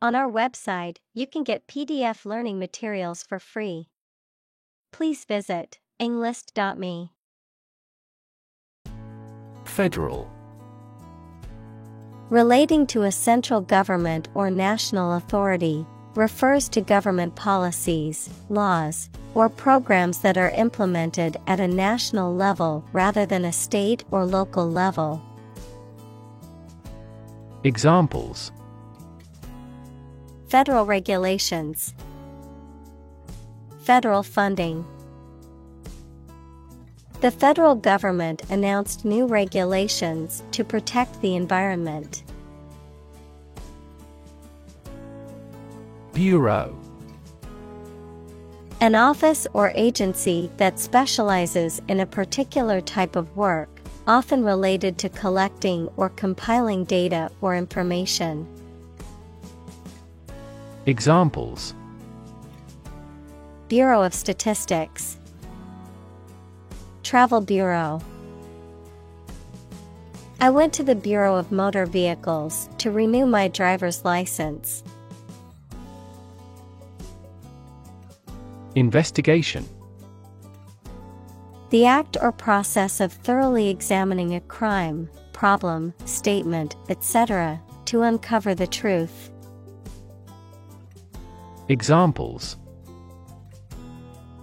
On our website, you can get PDF learning materials for free. Please visit englist.me. Federal. Relating to a central government or national authority, refers to government policies, laws, or programs that are implemented at a national level rather than a state or local level. Examples: Federal regulations, federal funding. The federal government announced new regulations to protect the environment. Bureau. An office or agency that specializes in a particular type of work, often related to collecting or compiling data or information. Examples: Bureau of Statistics, Travel Bureau. I went to the Bureau of Motor Vehicles to renew my driver's license. Investigation. The act or process of thoroughly examining a crime, problem, statement, etc., to uncover the truth. Examples: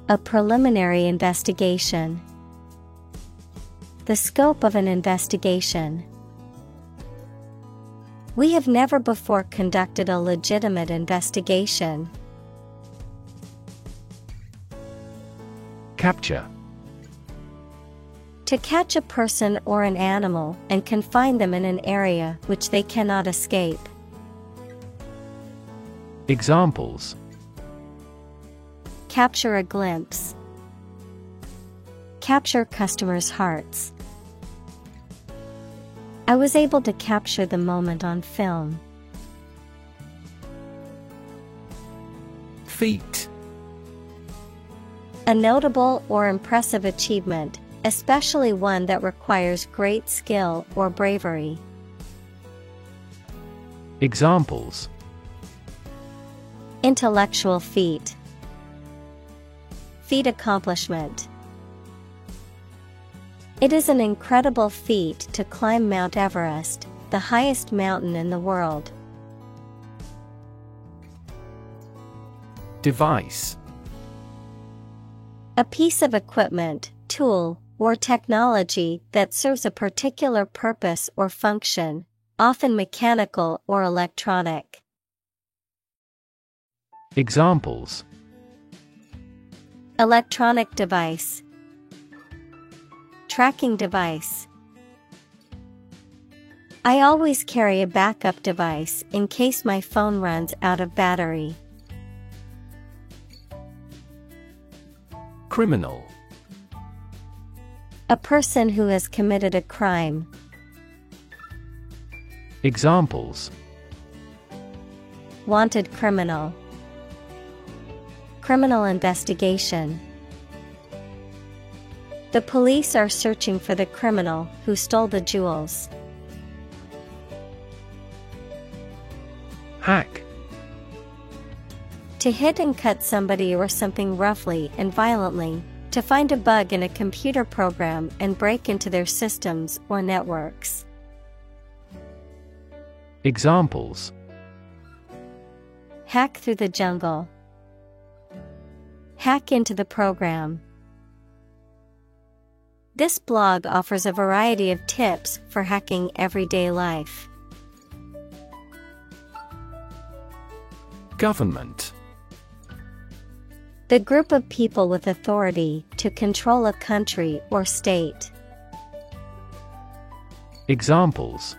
A preliminary investigation. The scope of an investigation. We have never before conducted a legitimate investigation. Capture. To catch a person or an animal and confine them in an area which they cannot escape. Examples: Capture a glimpse. Capture customers' hearts. I was able to capture the moment on film. Feat. A notable or impressive achievement, especially one that requires great skill or bravery. Examples: Intellectual feat. Feat accomplishment. It is an incredible feat to climb Mount Everest, the highest mountain in the world. Device. A piece of equipment, tool, or technology that serves a particular purpose or function, often mechanical or electronic. Examples: Electronic device. Tracking device. I always carry a backup device in case my phone runs out of battery. Criminal. A person who has committed a crime. Examples: Wanted criminal. Criminal investigation. The police are searching for the criminal who stole the jewels. Hack. To hit and cut somebody or something roughly and violently, to find a bug in a computer program and break into their systems or networks. Examples: Hack through the jungle. Hack into the program. This blog offers a variety of tips for hacking everyday life. Government. The group of people with authority to control a country or state. Examples: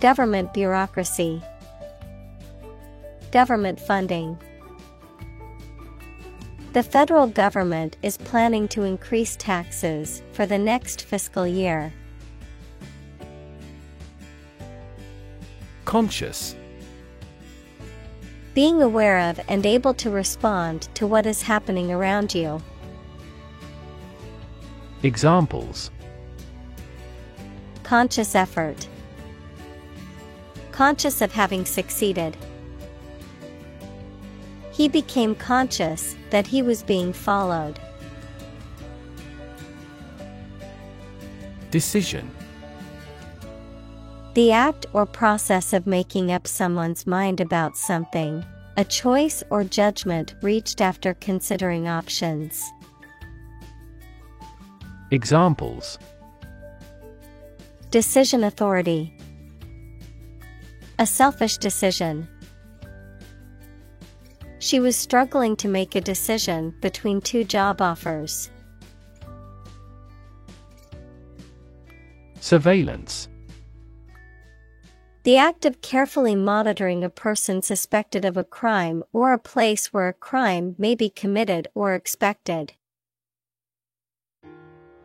Government bureaucracy. Government funding. The federal government is planning to increase taxes for the next fiscal year. Conscious. Being aware of and able to respond to what is happening around you. Examples: Conscious effort. Conscious of having succeeded. He became conscious that he was being followed. Decision. The act or process of making up someone's mind about something, a choice or judgment reached after considering options. Examples: decision authority, a selfish decision. She was struggling to make a decision between two job offers. Surveillance. The act of carefully monitoring a person suspected of a crime or a place where a crime may be committed or expected.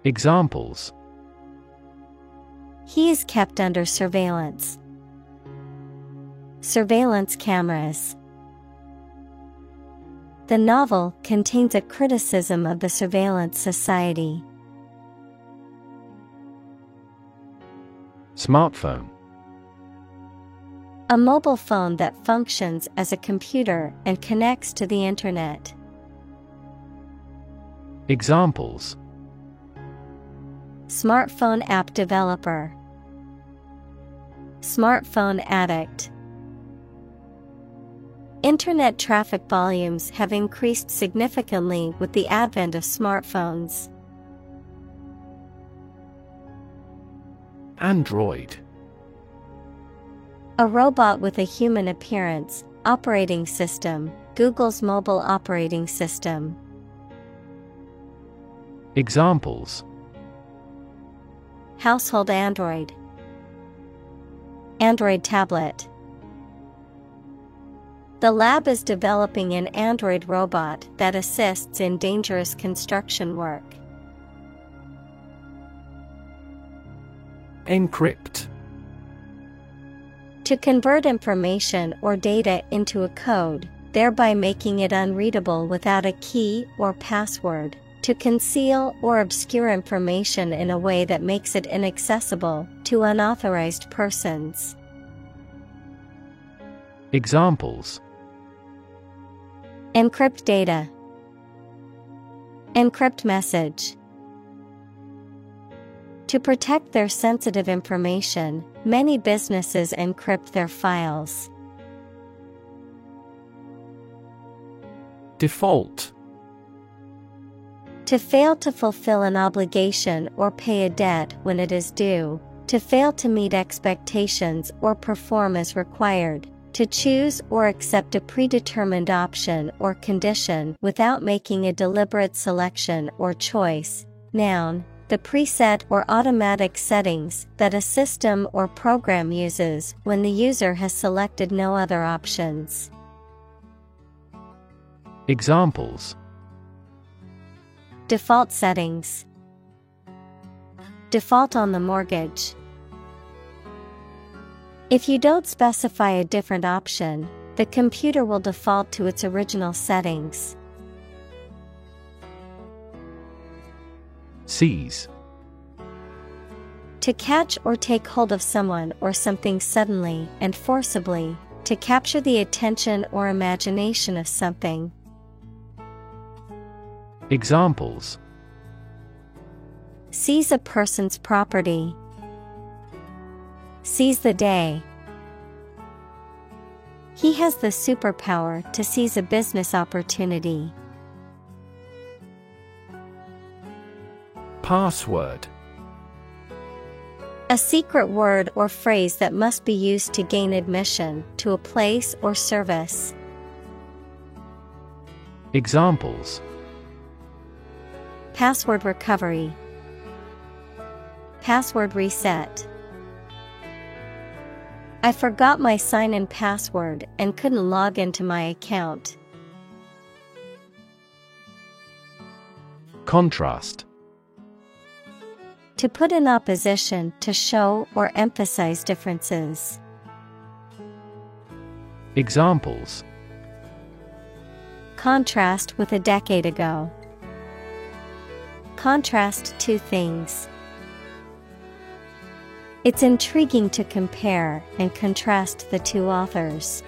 Examples: he is kept under surveillance. Surveillance cameras. The novel contains a criticism of the surveillance society. Smartphone. A mobile phone that functions as a computer and connects to the internet. Examples: smartphone app developer. Smartphone addict. Internet traffic volumes have increased significantly with the advent of smartphones. Android. A robot with a human appearance, operating system, Google's mobile operating system. Examples: household Android. Android tablet. The lab is developing an android robot that assists in dangerous construction work. Encrypt. To convert information or data into a code, thereby making it unreadable without a key or password. To conceal or obscure information in a way that makes it inaccessible to unauthorized persons. Examples: encrypt data. Encrypt message. To protect their sensitive information, many businesses encrypt their files. Default. To fail to fulfill an obligation or pay a debt when it is due. To fail to meet expectations or perform as required. To choose or accept a predetermined option or condition without making a deliberate selection or choice. Noun. The preset or automatic settings that a system or program uses when the user has selected no other options. Examples: default settings. Default on the mortgage. If you don't specify a different option, the computer will default to its original settings. Seize. To catch or take hold of someone or something suddenly and forcibly, to capture the attention or imagination of something. Examples: seize a person's property. Seize the day. He has the superpower to seize a business opportunity. Password. A secret word or phrase that must be used to gain admission to a place or service. Examples: password recovery. Password reset. I forgot my sign-in password and couldn't log into my account. Contrast. To put in opposition to show or emphasize differences. Examples: contrast with a decade ago. Contrast two things. It's intriguing to compare and contrast the two authors.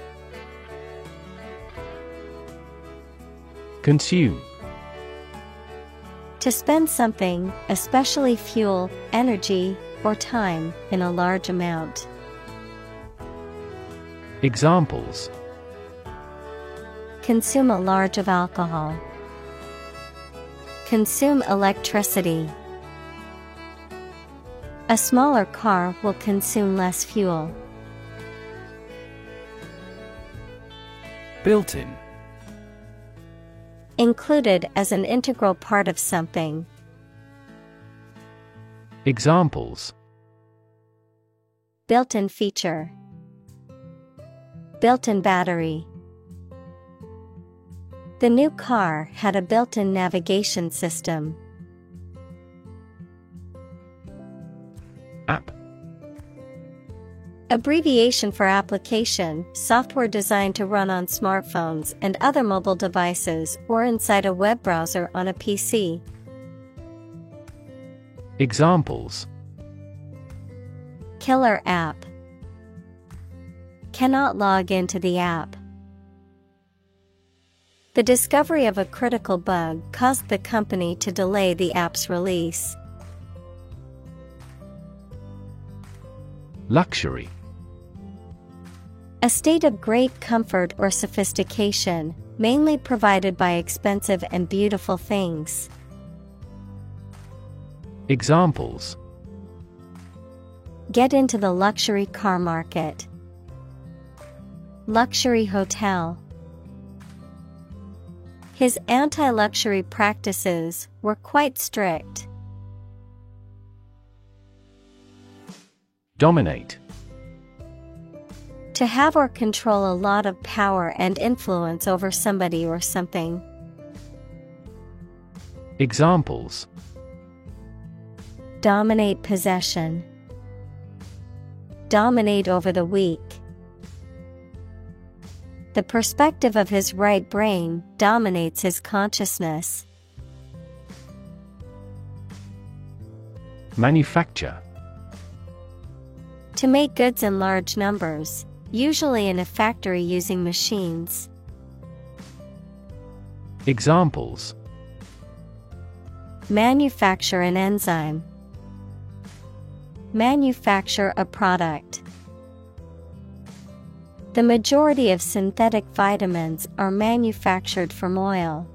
Consume. To spend something, especially fuel, energy, or time, in a large amount. Examples: consume a large of alcohol. Consume electricity. A smaller car will consume less fuel. Built-in. Included as an integral part of something. Examples: built-in feature. Built-in battery. The new car had a built-in navigation system. App. Abbreviation for application, software designed to run on smartphones and other mobile devices or inside a web browser on a PC. Examples: killer app. Cannot log into the app. The discovery of a critical bug caused the company to delay the app's release. Luxury. A state of great comfort or sophistication, mainly provided by expensive and beautiful things. Examples: get into the luxury car market. Luxury hotel. His anti-luxury practices were quite strict. Dominate. To have or control a lot of power and influence over somebody or something. Examples: dominate possession. Dominate over the weak. The perspective of his right brain dominates his consciousness. Manufacture. To make goods in large numbers, usually in a factory using machines. Examples: manufacture an enzyme. Manufacture a product. The majority of synthetic vitamins are manufactured from oil.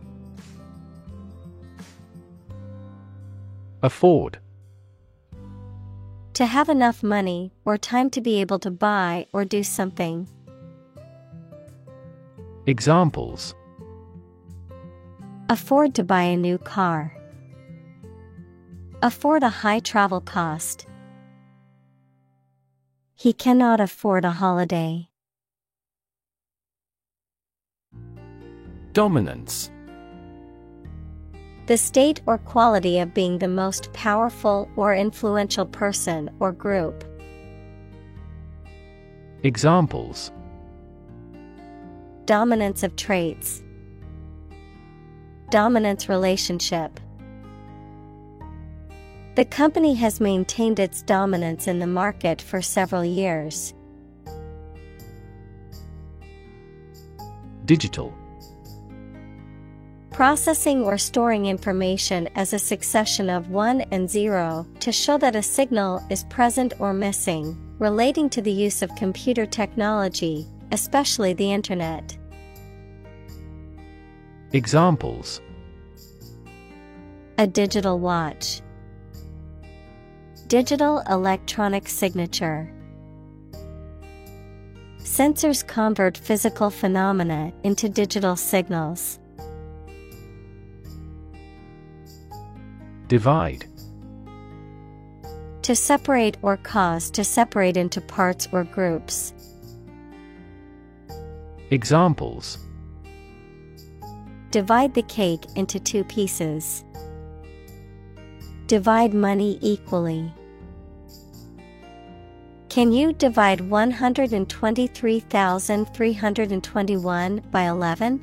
Afford. To have enough money or time to be able to buy or do something. Examples: afford to buy a new car. Afford a high travel cost. He cannot afford a holiday. Dominance. The state or quality of being the most powerful or influential person or group. Examples: dominance of traits. Dominance relationship. The company has maintained its dominance in the market for several years. Digital. Processing or storing information as a succession of 1 and 0 to show that a signal is present or missing, relating to the use of computer technology, especially the Internet. Examples: a digital watch. Digital electronic signature. Sensors convert physical phenomena into digital signals. Divide. To separate or cause to separate into parts or groups. Examples: divide the cake into 2 pieces. Divide money equally. Can you divide 123,321 by 11?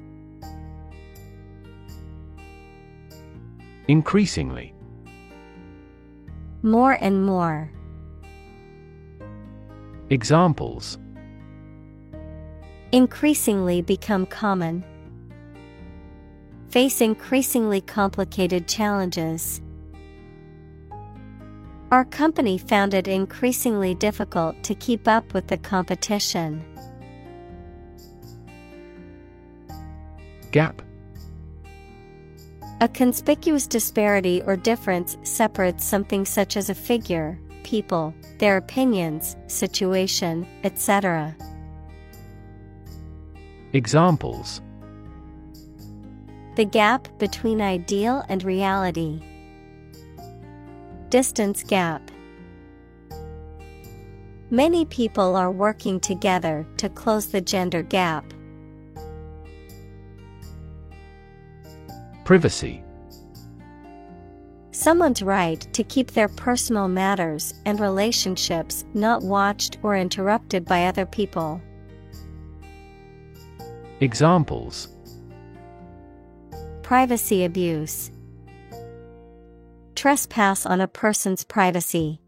Increasingly. More and more. Examples: increasingly become common. Face increasingly complicated challenges. Our company found it increasingly difficult to keep up with the competition. Gap. A conspicuous disparity or difference separates something such as a figure, people, their opinions, situation, etc. Examples: the gap between ideal and reality. Distance gap. Many people are working together to close the gender gap. Privacy. Someone's right to keep their personal matters and relationships not watched or interrupted by other people. Examples: privacy abuse. Trespass on a person's privacy.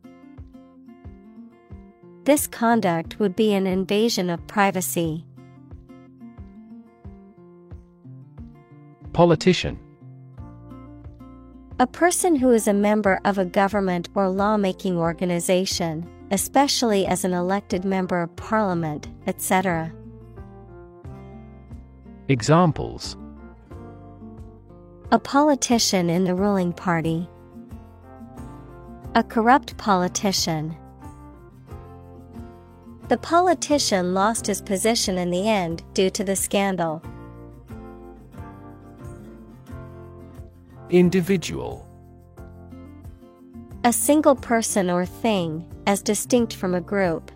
This conduct would be an invasion of privacy. Politician. A person who is a member of a government or lawmaking organization, especially as an elected member of parliament, etc. Examples: a politician in the ruling party. A corrupt politician. The politician lost his position in the end due to the scandal. Individual. A single person or thing, as distinct from a group.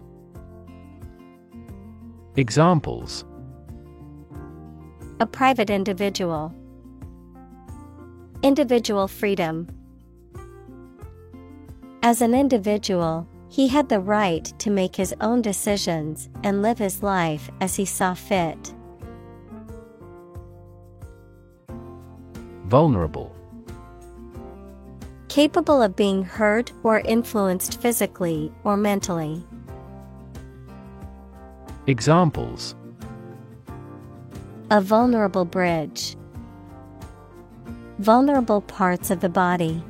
Examples: a private individual. Individual freedom. As an individual, he had the right to make his own decisions and live his life as he saw fit. Vulnerable. Capable of being hurt or influenced physically or mentally. Examples: a vulnerable bridge. Vulnerable parts of the body.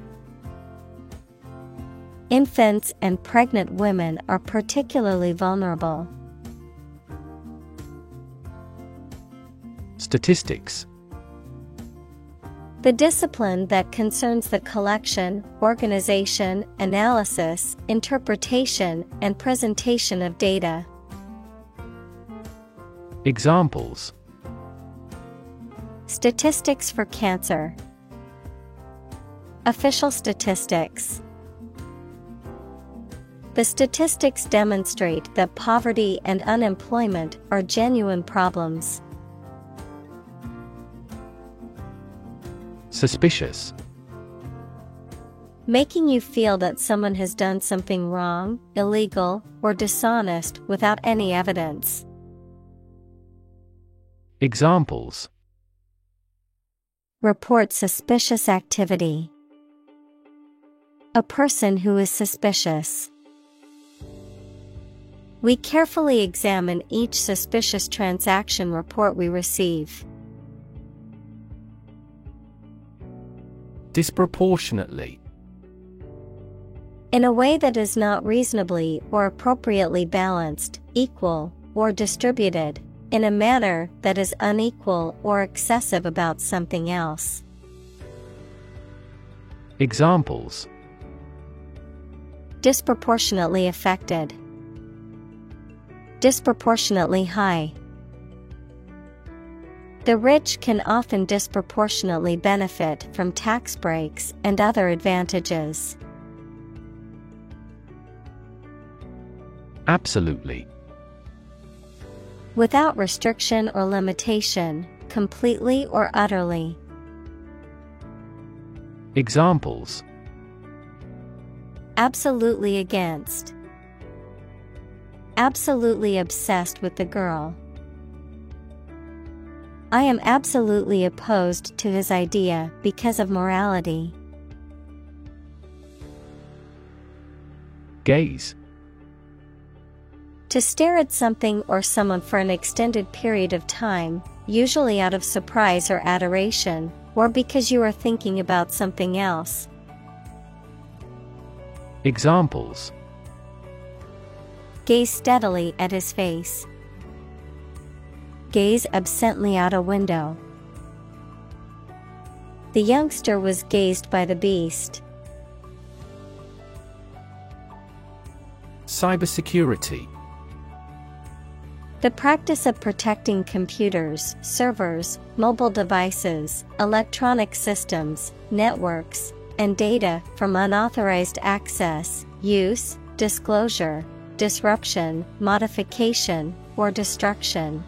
Infants and pregnant women are particularly vulnerable. Statistics. The discipline that concerns the collection, organization, analysis, interpretation, and presentation of data. Examples: statistics for cancer. Official statistics. The statistics demonstrate that poverty and unemployment are genuine problems. Suspicious. Making you feel that someone has done something wrong, illegal, or dishonest without any evidence. Examples: report suspicious activity. A person who is suspicious. We carefully examine each suspicious transaction report we receive. Disproportionately. In a way that is not reasonably or appropriately balanced, equal, or distributed, in a manner that is unequal or excessive about something else. Examples: disproportionately affected. Disproportionately high. The rich can often disproportionately benefit from tax breaks and other advantages. Absolutely. Without restriction or limitation, completely or utterly. Examples: absolutely against. Absolutely obsessed with the girl. I am absolutely opposed to his idea because of morality. Gaze. To stare at something or someone for an extended period of time, usually out of surprise or adoration, or because you are thinking about something else. Examples: Gaze steadily at his face. Gaze absently out a window. The youngster was gazed by the beast. Cybersecurity. The practice of protecting computers, servers, mobile devices, electronic systems, networks, and data from unauthorized access, use, disclosure, disruption, modification, or destruction.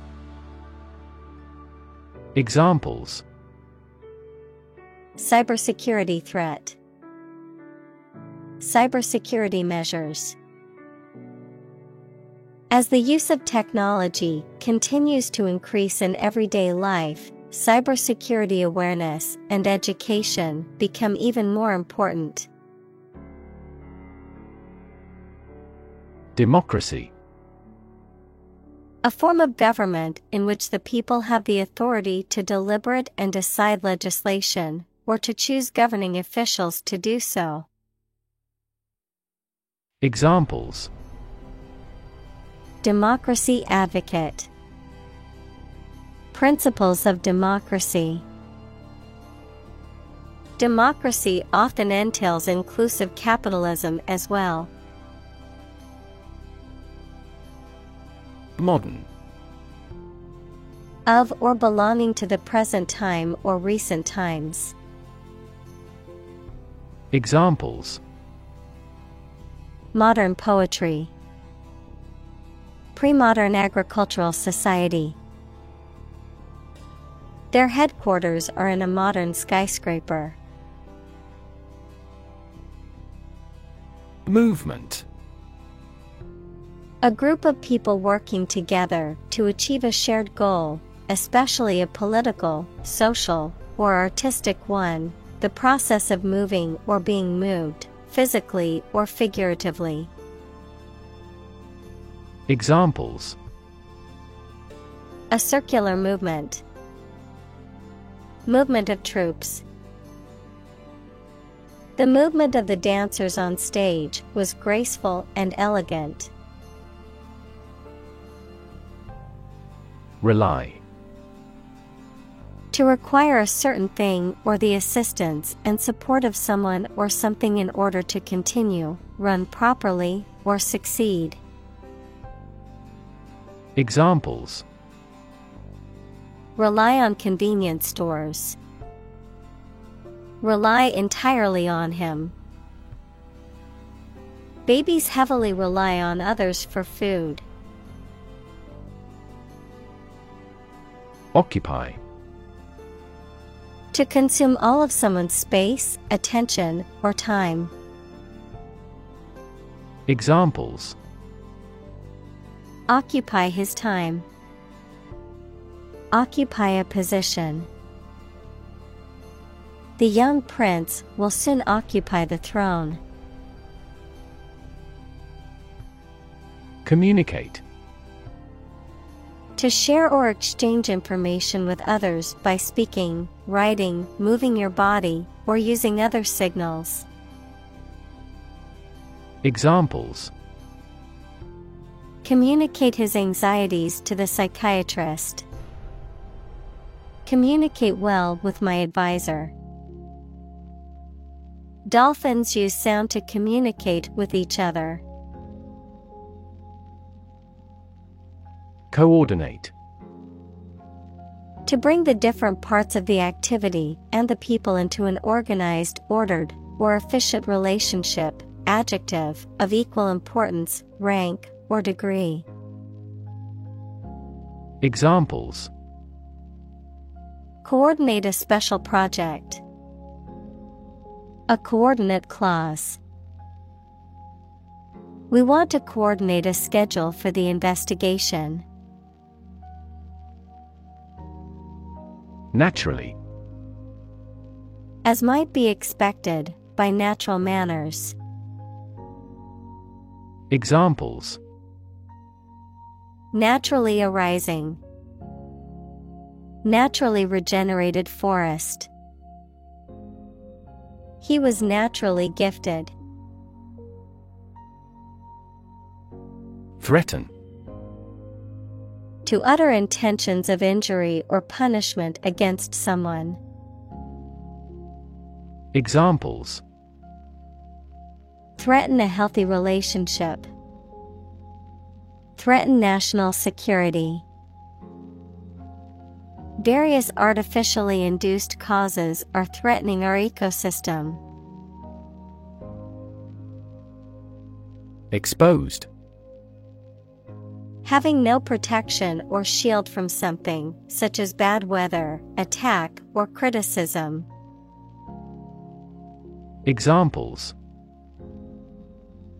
Examples: Cybersecurity threat. Cybersecurity measures. As the use of technology continues to increase in everyday life, cybersecurity awareness and education become even more important. Democracy. A form of government in which the people have the authority to deliberate and decide legislation, or to choose governing officials to do so. Examples: Democracy advocate. Principles of democracy. Democracy often entails inclusive capitalism as well. Modern. Of or belonging to the present time or recent times. Examples: Modern poetry. Pre-modern agricultural society. Their headquarters are in a modern skyscraper. Movement. A group of people working together to achieve a shared goal, especially a political, social, or artistic one, the process of moving or being moved, physically or figuratively. Examples: A circular movement. Movement of troops. The movement of the dancers on stage was graceful and elegant. Rely. To require a certain thing or the assistance and support of someone or something in order to continue, run properly, or succeed. Examples: Rely on convenience stores. Rely entirely on him. Babies heavily rely on others for food. Occupy. To consume all of someone's space, attention, or time. Examples: Occupy his time. Occupy a position. The young prince will soon occupy the throne. Communicate. To share or exchange information with others by speaking, writing, moving your body, or using other signals. Examples: Communicate his anxieties to the psychiatrist. Communicate well with my advisor. Dolphins use sound to communicate with each other. Coordinate. To bring the different parts of the activity and the people into an organized, ordered, or efficient relationship. Adjective, of equal importance, rank, or degree. Examples: Coordinate a special project. A coordinate clause. We want to coordinate a schedule for the investigation. Naturally. As might be expected, by natural manners. Examples: Naturally arising. Naturally regenerated forest. He was naturally gifted. Threaten. To utter intentions of injury or punishment against someone. Examples: threaten a healthy relationship. Threaten national security. Various artificially induced causes are threatening our ecosystem. Exposed. Having no protection or shield from something, such as bad weather, attack, or criticism. Examples: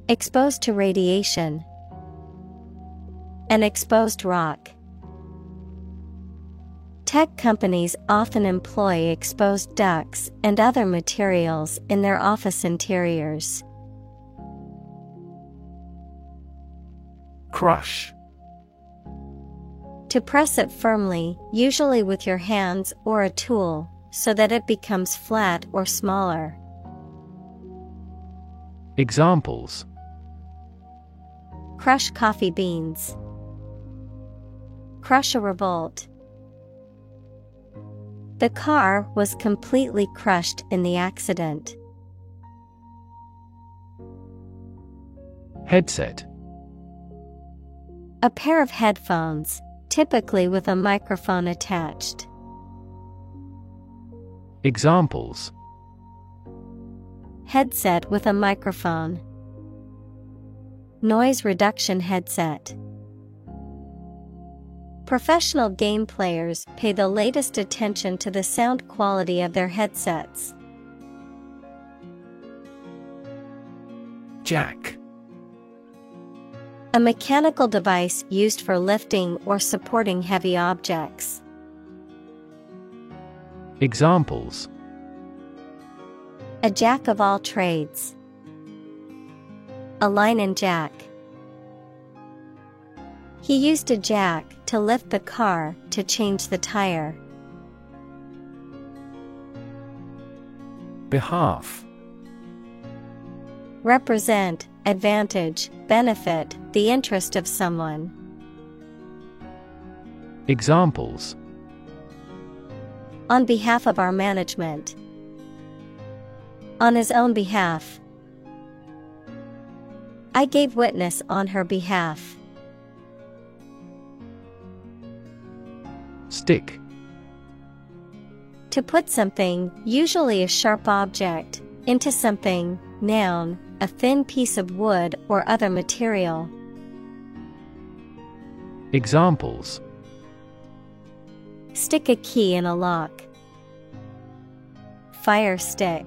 exposed to radiation. An exposed rock. Tech companies often employ exposed ducts and other materials in their office interiors. Crush. To press it firmly, usually with your hands or a tool, so that it becomes flat or smaller. Examples: crush coffee beans. Crush a revolt. The car was completely crushed in the accident. Headset. A pair of headphones, typically with a microphone attached. Examples: headset with a microphone. Noise reduction headset. Professional game players pay the latest attention to the sound quality of their headsets. Jack. A mechanical device used for lifting or supporting heavy objects. Examples: a jack of all trades. A line jack. He used a jack to lift the car to change the tire. Behalf. Represent, advantage, benefit, the interest of someone. Examples: on behalf of our management. On his own behalf. I gave witness on her behalf. Stick. To put something, usually a sharp object, into something, noun, a thin piece of wood or other material. Examples: stick a key in a lock. Fire stick.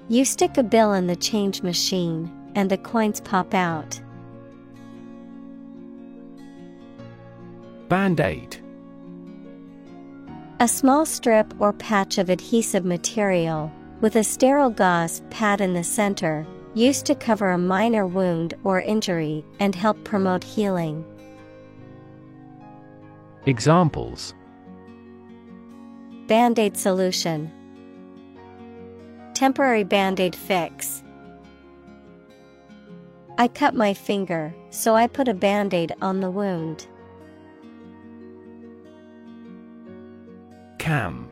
You stick a bill in the change machine, and the coins pop out. Band-Aid. A small strip or patch of adhesive material, with a sterile gauze pad in the center, used to cover a minor wound or injury and help promote healing. Examples: Band-Aid solution. Temporary Band-Aid fix. I cut my finger, so I put a Band-Aid on the wound. Cam.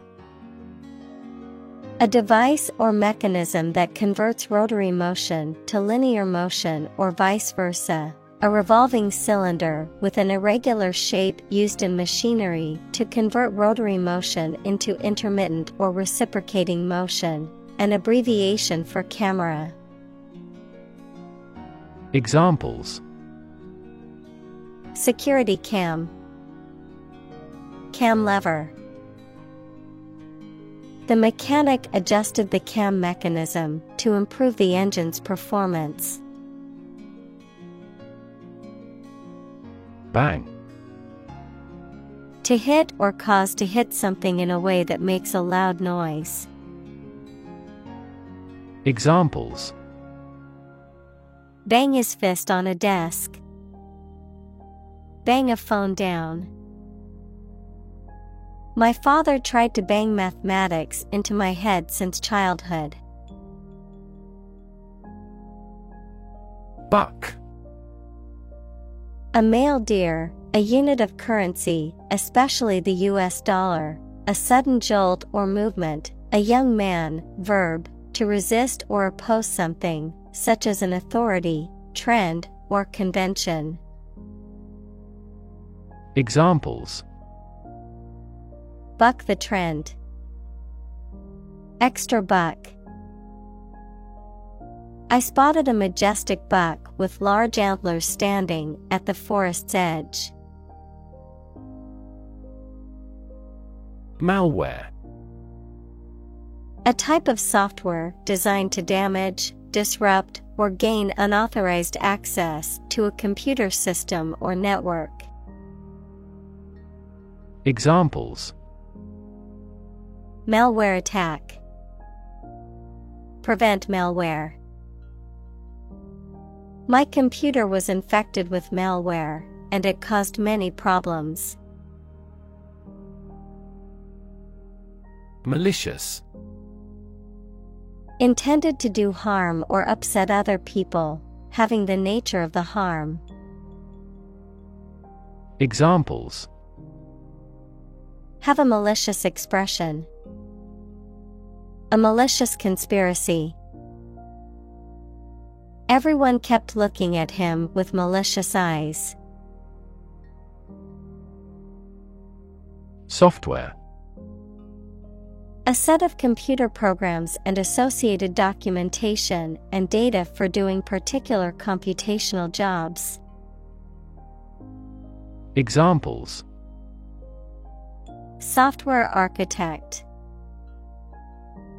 A device or mechanism that converts rotary motion to linear motion or vice versa. A revolving cylinder with an irregular shape used in machinery to convert rotary motion into intermittent or reciprocating motion. An abbreviation for camera. Examples: security cam. Cam lever. The mechanic adjusted the cam mechanism to improve the engine's performance. Bang. To hit or cause to hit something in a way that makes a loud noise. Examples: bang his fist on a desk. Bang a phone down. My father tried to bang mathematics into my head since childhood. Buck. A male deer, a unit of currency, especially the US dollar, a sudden jolt or movement, a young man, verb, to resist or oppose something, such as an authority, trend, or convention. Examples: Buck the trend. Extra buck. I spotted a majestic buck with large antlers standing at the forest's edge. Malware. A type of software designed to damage, disrupt, or gain unauthorized access to a computer system or network. Examples: Malware attack. Prevent malware. My computer was infected with malware, and it caused many problems. Malicious. Intended to do harm or upset other people, having the nature of the harm. Examples: Have a malicious expression. A malicious conspiracy. Everyone kept looking at him with malicious eyes. Software. A set of computer programs and associated documentation and data for doing particular computational jobs. Examples: Software architect.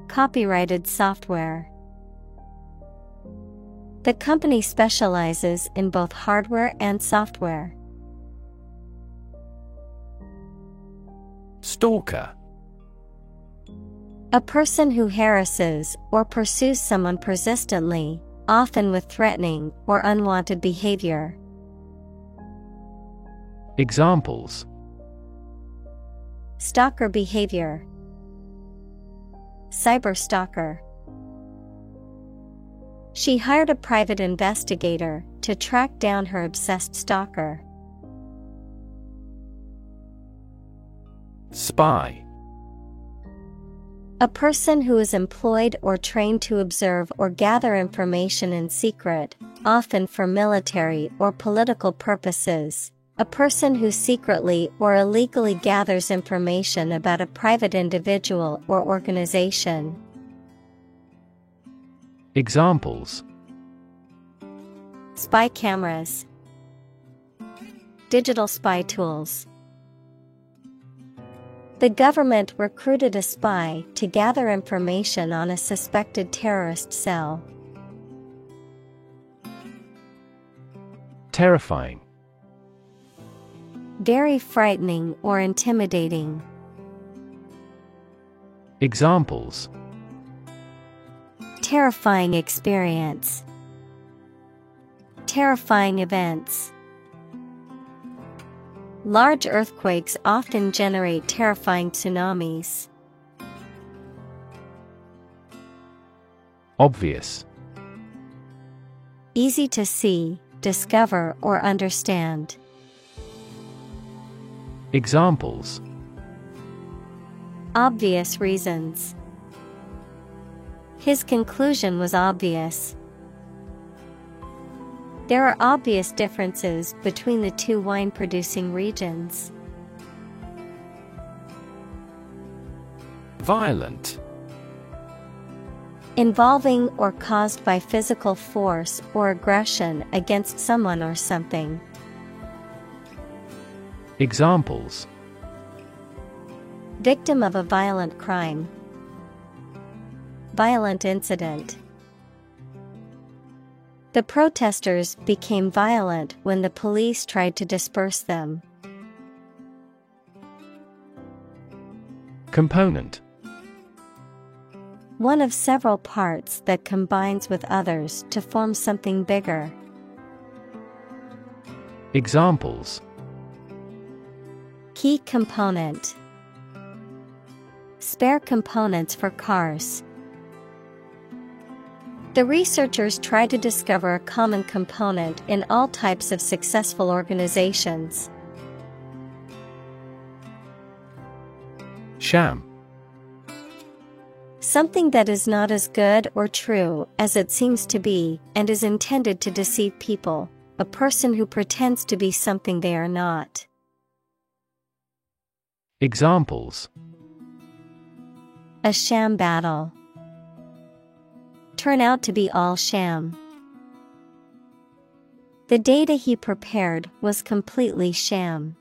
Copyrighted software. The company specializes in both hardware and software. Stalker. A person who harasses or pursues someone persistently, often with threatening or unwanted behavior. Examples: Stalker behavior. Cyberstalker. She hired a private investigator to track down her obsessed stalker. Spy. A person who is employed or trained to observe or gather information in secret, often for military or political purposes. A person who secretly or illegally gathers information about a private individual or organization. Examples: Spy cameras. Digital spy tools. The government recruited a spy to gather information on a suspected terrorist cell. Terrifying. Very frightening or intimidating. Examples: Terrifying experience. Terrifying events. Large earthquakes often generate terrifying tsunamis. Obvious. Easy to see, discover, or understand. Examples: Obvious reasons. His conclusion was obvious. There are obvious differences between the two wine-producing regions. Violent. Involving or caused by physical force or aggression against someone or something. Examples: Victim of a violent crime. Violent incident. The protesters became violent when the police tried to disperse them. Component. One of several parts that combines with others to form something bigger. Examples: Key component. Spare components for cars. The researchers try to discover a common component in all types of successful organizations. Sham. Something that is not as good or true as it seems to be and is intended to deceive people. A person who pretends to be something they are not. Examples. A sham battle. Turn out to be all sham. The data he prepared was completely sham.